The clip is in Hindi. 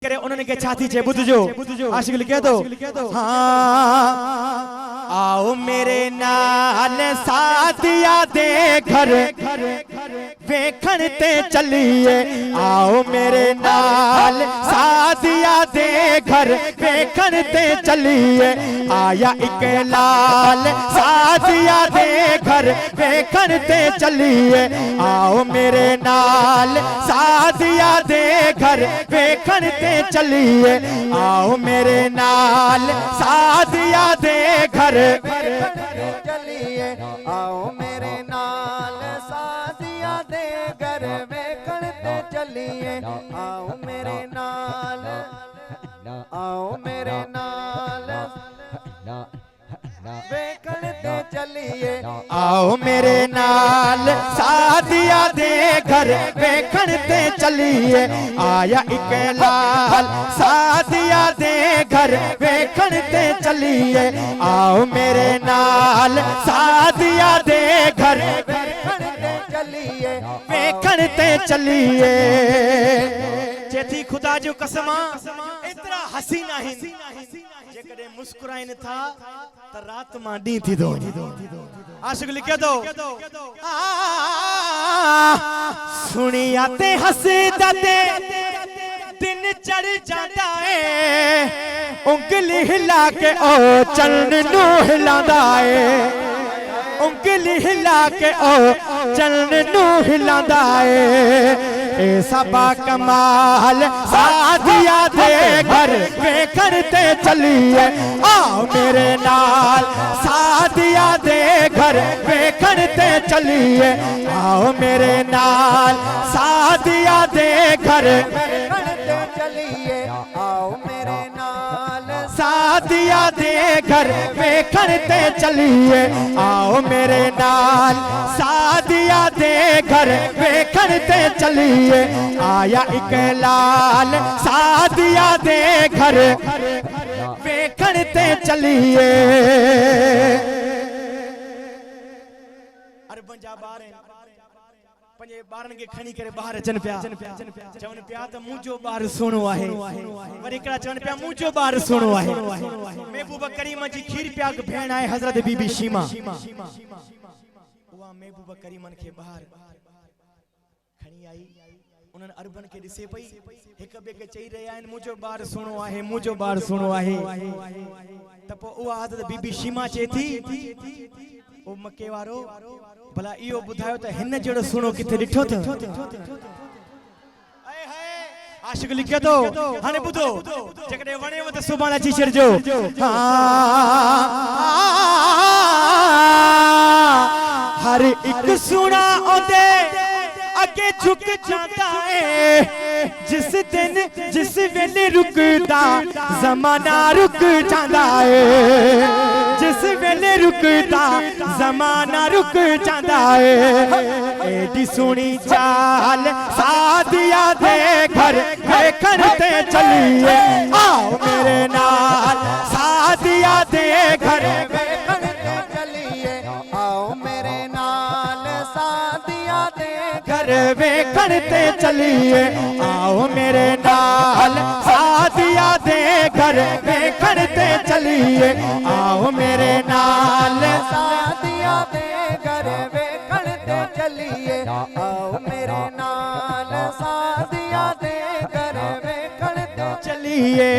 करे उन्होंने के छाती चे बुध जो आशिक लिखे दो हाँ आओ मेरे नाल साथिया दे घर वेखण ते चलिए आओ मेरे नाल साथिया दे घर वेखण ते चलिए आया एक लाल साथिया दे घर वेखण ते चलिए आओ मेरे नाल साथिया दे घर वेखण ते चलिए आओ मेरे नाल साथिया दे घर चलिए आओ मेरे नाल साथिया दे घर वेखण ते चलिए आओ मेरे नाल वेखण ते चलिए आओ मेरे नाल साथिया दे घर वेखण ते चलिए आया एक लाल साथिया दे घर वेखण ते चलिए आओ मेरे नाल साथिया दे घर वेखण ते चलिए वेखण ते चलिए चेथी खुदा जो कसमा इतना हसीना है जेकॾहिं मुस्कुराइन था त रात मां ॾींहुं थी दो आशिक लिखे दो सुनिया ते हंसदा ते दिन चढ़ जाता है उंगली हिला के ओ चलन नू हिलांदा है उंगली हिला के ओ चलन नू हिलांदा है ऐसा बा कमाल साथिया दे घर वेखण ते चलिए आओ मेरे नाल साथिया दे घर वेखण ते चलिए आओ मेरे नाल साथिया दे घर वेखण ते चलिए आओ मेरे नाल साथिया दे घर वेखण ते चलिए आओ मेरे नाल साथिया दे घर वेखण ते चलिए आया एक लाल साथिया दे घर वेखण ते चलिए अरे पंजा बार पंजे बारन के खणी करे बाहर अचन पिया चवन पिया त मुंजो बार सुणो आहे वरी एकड़ा चवन पिया मुंजो बार सुणो आहे महबूब करीम जी खीर पिया भेण आहे हजरत बीबी शीमा उहा महबूब करीमन के बाहर खणी आई उन्हनि अरबन के दिसे पई एक बे के चई रहिया आहिनि मुंजो बार सुणो आहे मुंजो बार सुणो आहे त पो उहा हजरत बीबी शीमा चे थी ओ मके वारो भला इहो बुधायो त हिन जड़ो सुणो किथे ॾिठो त आशिक लिखे तो हाने बुधो जकड़े वणे त सुभाणे अची छॾिजो हर एक सुणा ओंदे अगे झुक जाता है जिस वेले रुकदा जमाना रुक जाता है जिस वेले रुकदा जमाना रुक जाता है एडी सुनी चाल साथिया दे घर वेखण ते चलिए आओ मेरे नाल साथिया दे घर वेखण ते चलिए आओ मेरे नाल साथिया दे घर वेखण ते चलिए आओ मेरे नाल साथिया दे घर वेखण ते चलिए आओ मेरे नाल साथिया दे घर वेखण ते चलिए आओ मेरे नाल साथिया दे घर वेखण ते चलिए